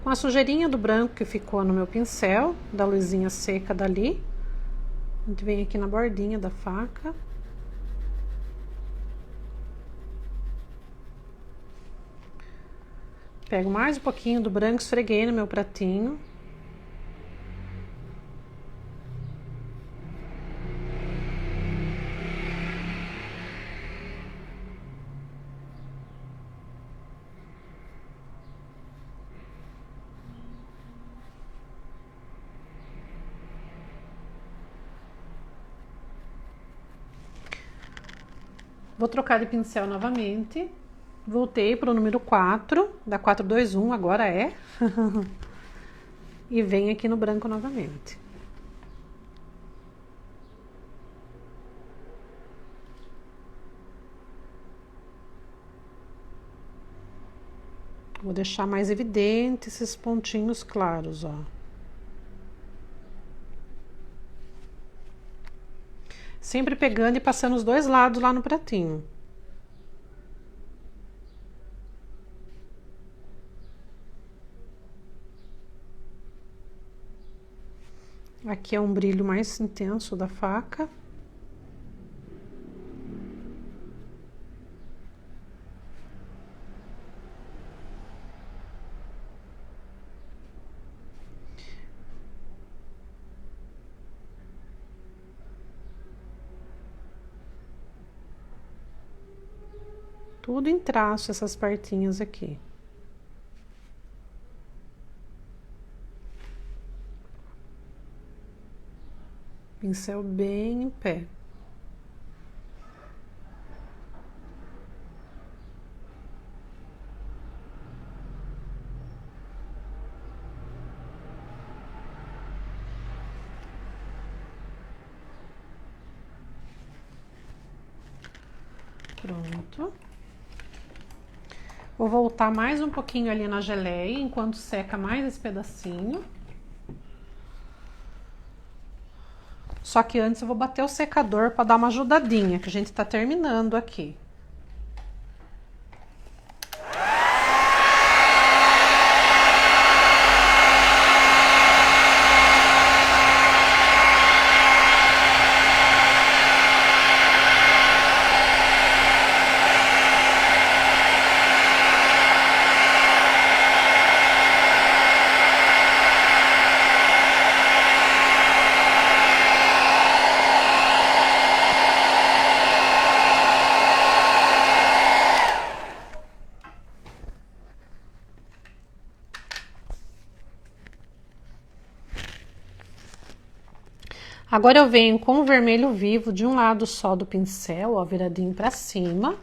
Com a sujeirinha do branco que ficou no meu pincel, da luzinha seca dali, a gente vem aqui na bordinha da faca. Pego mais um pouquinho do branco, esfreguei no meu pratinho. Vou trocar de pincel novamente. Voltei para o número 4, da 421, agora é. E venho aqui no branco novamente. Vou deixar mais evidente esses pontinhos claros, ó. Sempre pegando e passando os dois lados lá no pratinho. Aqui é um brilho mais intenso da faca. Tudo em traço, essas partinhas aqui. Pincel bem em pé. Pronto. Vou voltar mais um pouquinho ali na geleia, enquanto seca mais esse pedacinho. Só que antes eu vou bater o secador para dar uma ajudadinha, que a gente tá terminando aqui. Agora eu venho com o vermelho vivo de um lado só do pincel, ó, viradinho pra cima.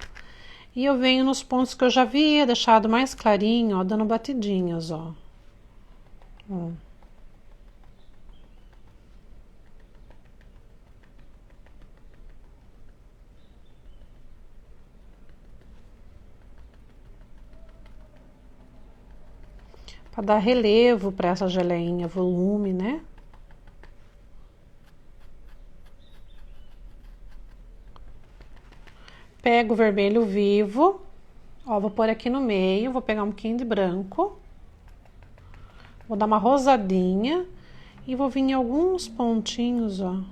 E eu venho nos pontos que eu já havia deixado mais clarinho, ó, dando batidinhas, ó. Para dar relevo para essa geleinha, volume, né? Pego o vermelho vivo, ó, vou pôr aqui no meio, vou pegar um pouquinho de branco. Vou dar uma rosadinha e vou vir em alguns pontinhos, ó.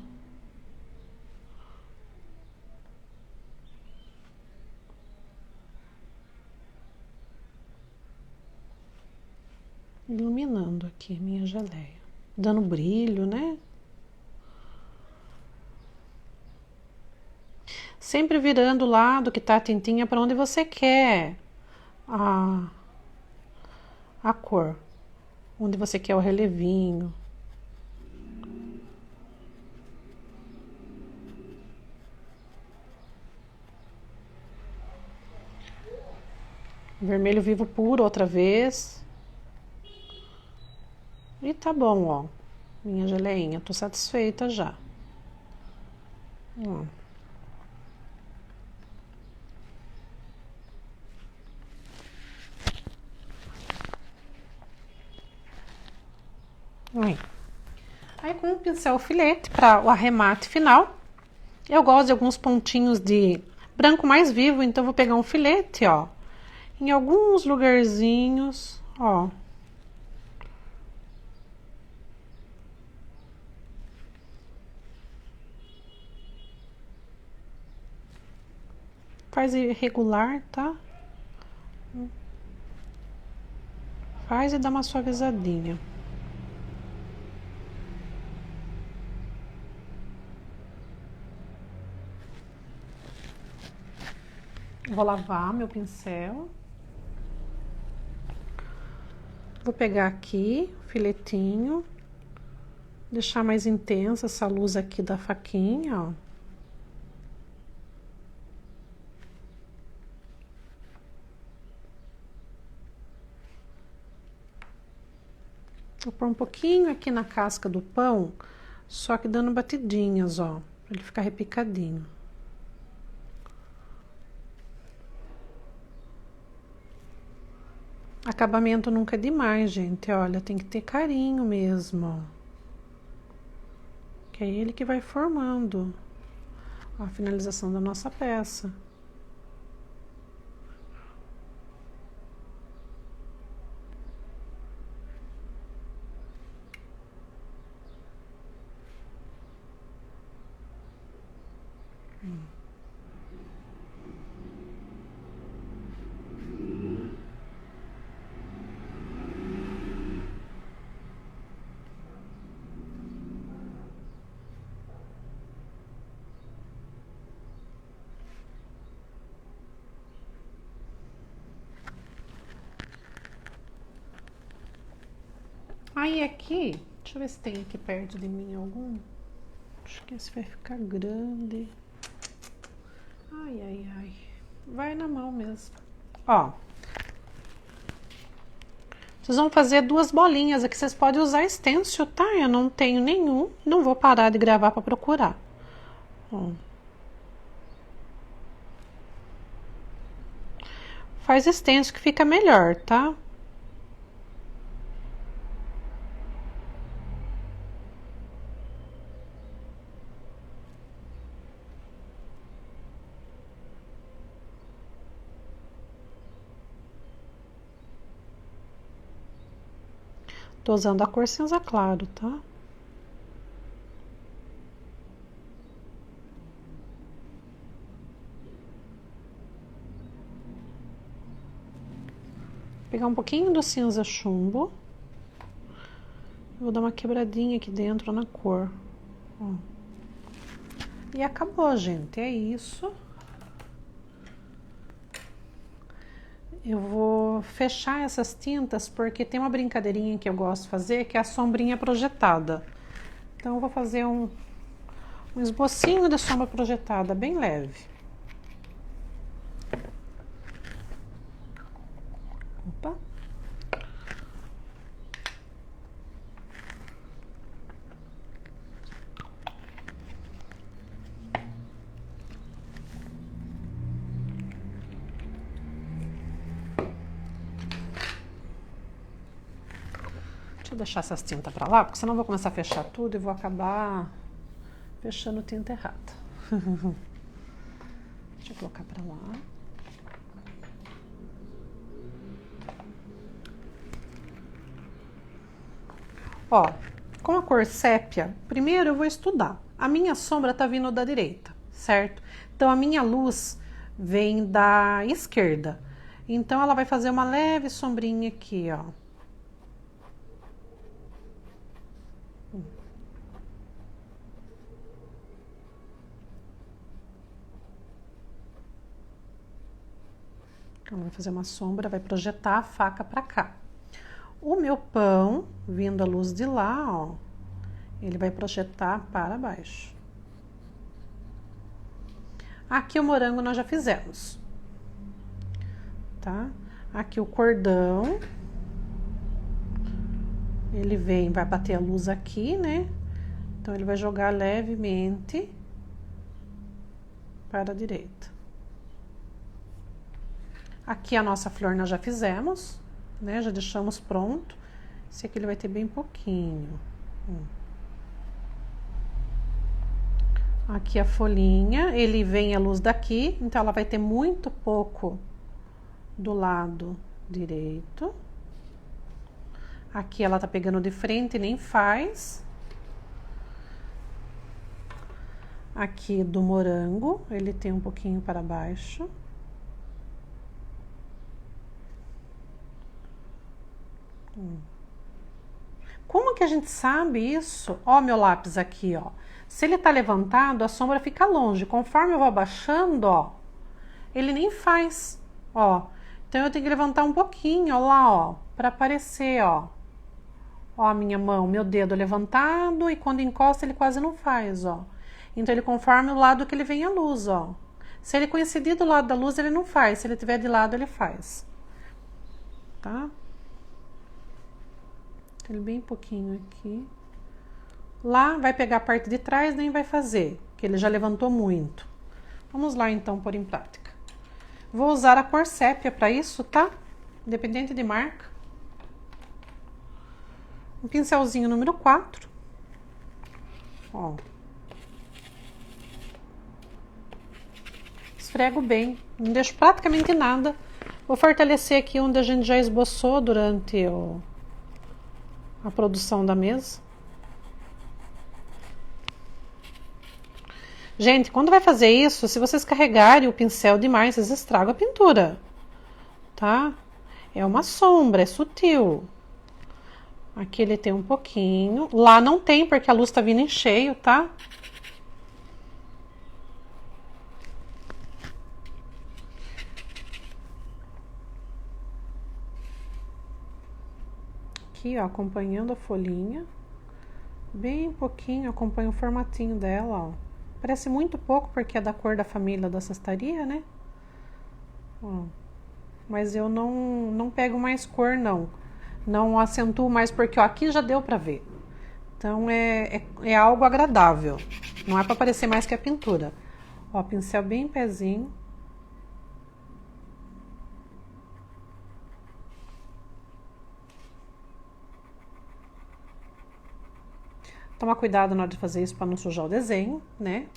Iluminando aqui minha geleia, dando brilho, né? Sempre virando o lado que tá a tintinha para onde você quer a cor, onde você quer o relevinho. Vermelho vivo puro outra vez. E tá bom, ó, minha geleinha, tô satisfeita já. Aí com o pincel filete para o arremate final, eu gosto de alguns pontinhos de branco mais vivo, então vou pegar um filete, ó, em alguns lugarzinhos, ó. Faz irregular, tá? Faz e dá uma suavizadinha. Vou lavar meu pincel. Vou pegar aqui o filetinho, deixar mais intensa essa luz aqui da faquinha, ó. Vou pôr um pouquinho aqui na casca do pão, só que dando batidinhas, ó, pra ele ficar repicadinho. Acabamento nunca é demais, gente, olha, tem que ter carinho mesmo, ó. Que é ele que vai formando a finalização da nossa peça. Aí aqui, deixa eu ver se tem aqui perto de mim algum. Acho que esse vai ficar grande. Ai, ai, ai. Vai na mão mesmo. Ó. Vocês vão fazer duas bolinhas aqui. Vocês podem usar stencil, tá? Eu não tenho nenhum. Não vou parar de gravar pra procurar. Ó. Faz stencil que fica melhor, tá? Tô usando a cor cinza claro, tá? Pegar um pouquinho do cinza chumbo. Vou dar uma quebradinha aqui dentro na cor. Ó. E acabou, gente. É isso. Eu vou fechar essas tintas porque tem uma brincadeirinha que eu gosto de fazer, que é a sombrinha projetada. Então, eu vou fazer Um esbocinho de sombra projetada, bem leve. Opa. Deixa eu deixar essas tintas pra lá, porque senão eu vou começar a fechar tudo e vou acabar fechando tinta errada. Deixa eu colocar pra lá. Ó, com a cor sépia, primeiro eu vou estudar. A minha sombra tá vindo da direita, certo? Então a minha luz vem da esquerda. Então ela vai fazer uma leve sombrinha aqui, ó. Ela vai fazer uma sombra, vai projetar a faca pra cá. O meu pão, vindo a luz de lá, ó, ele vai projetar para baixo. Aqui o morango nós já fizemos, tá? Aqui o cordão, ele vem, vai bater a luz aqui, né? Então ele vai jogar levemente para a direita. Aqui a nossa flor nós já fizemos, né? Já deixamos pronto. Esse aqui ele vai ter bem pouquinho. Aqui a folhinha, ele vem a luz daqui, então ela vai ter muito pouco do lado direito. Aqui ela tá pegando de frente, nem faz. Aqui do morango, ele tem um pouquinho para baixo. Como que a gente sabe isso? Ó, meu lápis aqui, ó. Se ele tá levantado, a sombra fica longe. Conforme eu vou abaixando, ó, ele nem faz, ó. Então eu tenho que levantar um pouquinho, ó lá, ó, para aparecer, ó. Ó a minha mão, meu dedo levantado e quando encosta ele quase não faz, ó. Então ele conforme o lado que ele vem a luz, ó. Se ele coincidir do lado da luz, ele não faz. Se ele tiver de lado, ele faz. Tá? Ele bem pouquinho aqui. Lá vai pegar a parte de trás, nem vai fazer, que ele já levantou muito. Vamos lá então pôr em prática. Vou usar a cor sépia para isso, tá? Independente de marca. Um pincelzinho número 4. Ó. Esfrego bem, não deixo praticamente nada. Vou fortalecer aqui onde a gente já esboçou durante a produção da mesa. Gente, quando vai fazer isso, se vocês carregarem o pincel demais, vocês estragam a pintura, tá? É uma sombra, é sutil. Aqui ele tem um pouquinho. Lá não tem, porque a luz tá vindo em cheio, tá? Aqui, ó, acompanhando a folhinha. Bem pouquinho, acompanho o formatinho dela, ó. Parece muito pouco, porque é da cor da família da cestaria, né? Ó. Mas eu não pego mais cor, não. Não acentuo mais, porque ó, aqui já deu pra ver. Então, é algo agradável. Não é pra parecer mais que a pintura. Ó, pincel bem pezinho. Toma cuidado na hora de fazer isso para não sujar o desenho, né?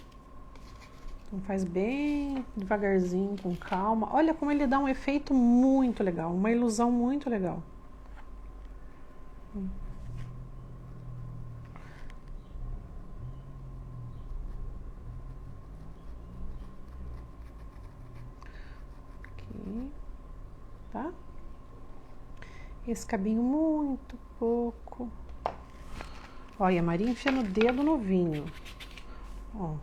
Então faz bem devagarzinho, com calma. Olha como ele dá um efeito muito legal, uma ilusão muito legal. Aqui, tá? Esse cabinho muito pouco. Olha, a Maria enfiando o dedo no vinho. Ó.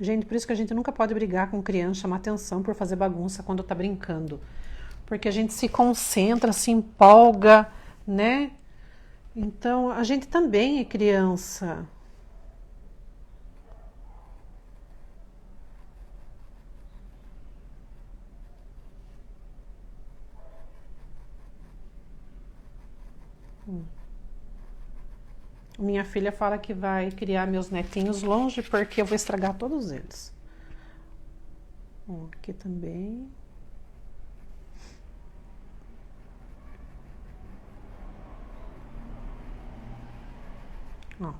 Gente, por isso que a gente nunca pode brigar com criança, chamar atenção por fazer bagunça quando tá brincando. Porque a gente se concentra, se empolga, né? Então, a gente também é criança. Minha filha fala que vai criar meus netinhos longe porque eu vou estragar todos eles. Ó, aqui também. Ó.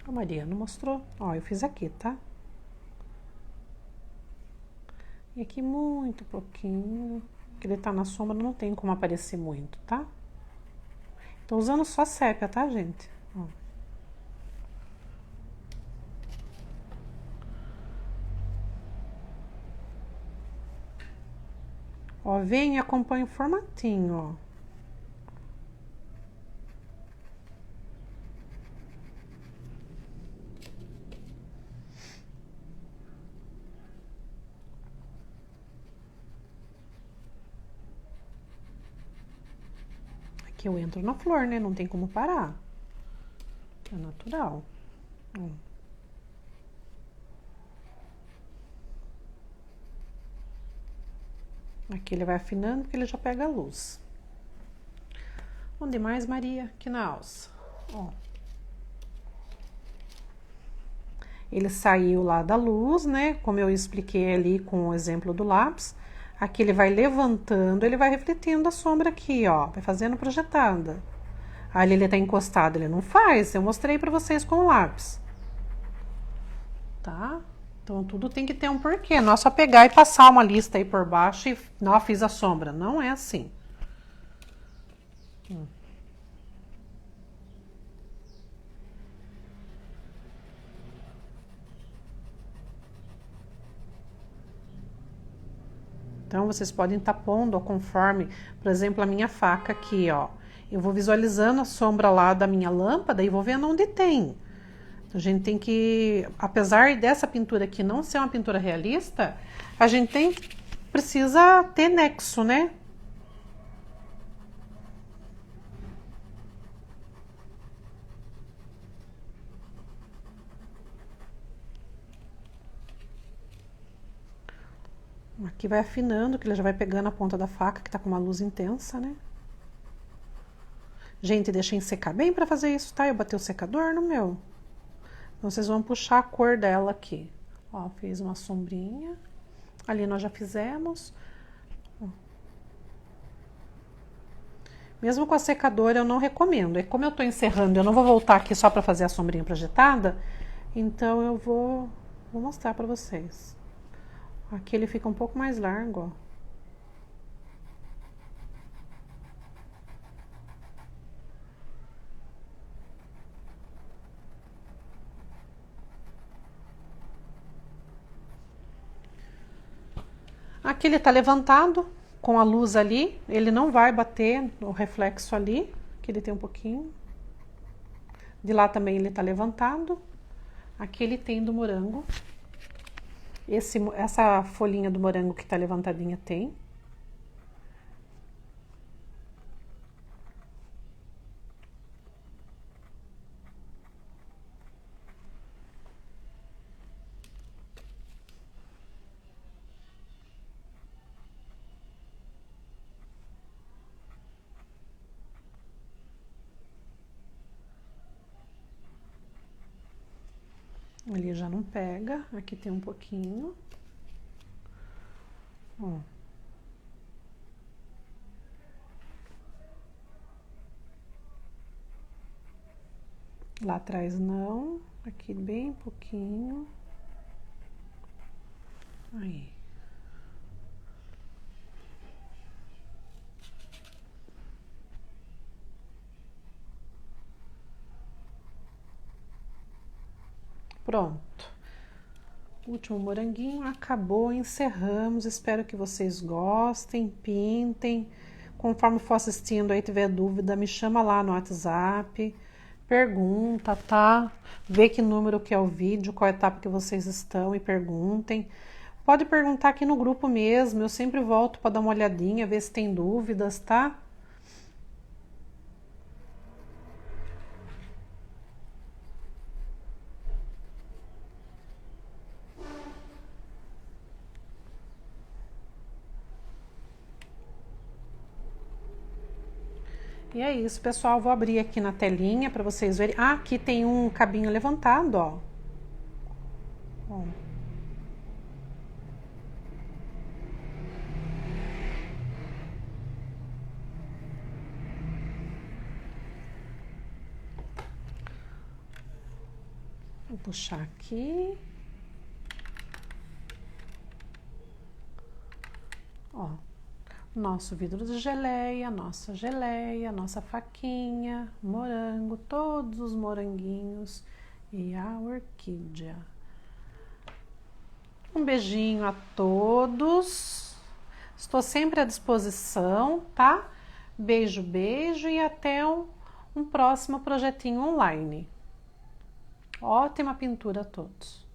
A Maria não mostrou. Ó, eu fiz aqui, tá? E aqui muito pouquinho. Que ele tá na sombra, não tem como aparecer muito, tá? Tô usando só sépia, tá, gente? Ó. Ó, vem e acompanha o formatinho, ó. Aqui eu entro na flor, né? Não tem como parar. É natural. Ó. Aqui ele vai afinando porque ele já pega a luz. Onde mais, Maria? Aqui na alça. Ó. Ele saiu lá da luz, né? Como eu expliquei ali com o exemplo do lápis. Aqui ele vai levantando, ele vai refletindo a sombra aqui, ó. Vai fazendo projetada. Ali ele tá encostado, ele não faz. Eu mostrei pra vocês com o lápis. Tá? Então, tudo tem que ter um porquê. Não é só pegar e passar uma lista aí por baixo e... Não, fiz a sombra. Não é assim. Então, vocês podem estar pondo conforme, por exemplo, a minha faca aqui, ó. Eu vou visualizando a sombra lá da minha lâmpada e vou vendo onde tem. A gente tem que, apesar dessa pintura aqui não ser uma pintura realista, a gente precisa ter nexo, né? Aqui vai afinando, que ele já vai pegando a ponta da faca, que tá com uma luz intensa, né? Gente, deixei secar bem pra fazer isso, tá? Eu bati o secador no meu. Então, vocês vão puxar a cor dela aqui. Ó, fiz uma sombrinha. Ali nós já fizemos. Ó. Mesmo com a secadora, eu não recomendo. E como eu tô encerrando, eu não vou voltar aqui só pra fazer a sombrinha projetada. Então, eu vou mostrar pra vocês. Aqui ele fica um pouco mais largo, ó. Aqui ele tá levantado, com a luz ali, ele não vai bater no reflexo ali, que ele tem um pouquinho. De lá também ele tá levantado. Aqui ele tem do morango. Essa folhinha do morango que tá levantadinha tem. Ali já não pega, aqui tem um pouquinho. Ó. Lá atrás não, aqui bem pouquinho. Aí. Pronto. Último moranguinho, acabou, encerramos. Espero que vocês gostem, pintem. Conforme for assistindo aí, tiver dúvida, me chama lá no WhatsApp. pergunta, tá? Vê que número que é o vídeo, qual etapa que vocês estão e perguntem. Pode perguntar aqui no grupo mesmo, eu sempre volto para dar uma olhadinha, ver se tem dúvidas, tá? E é isso, pessoal. Vou abrir aqui na telinha para vocês verem. Ah, aqui tem um cabinho levantado, ó. Ó. Vou puxar aqui. Ó. Nosso vidro de geleia, nossa faquinha, morango, todos os moranguinhos e a orquídea. Um beijinho a todos. Estou sempre à disposição, tá? Beijo, beijo e até um próximo projetinho online. Ótima pintura a todos!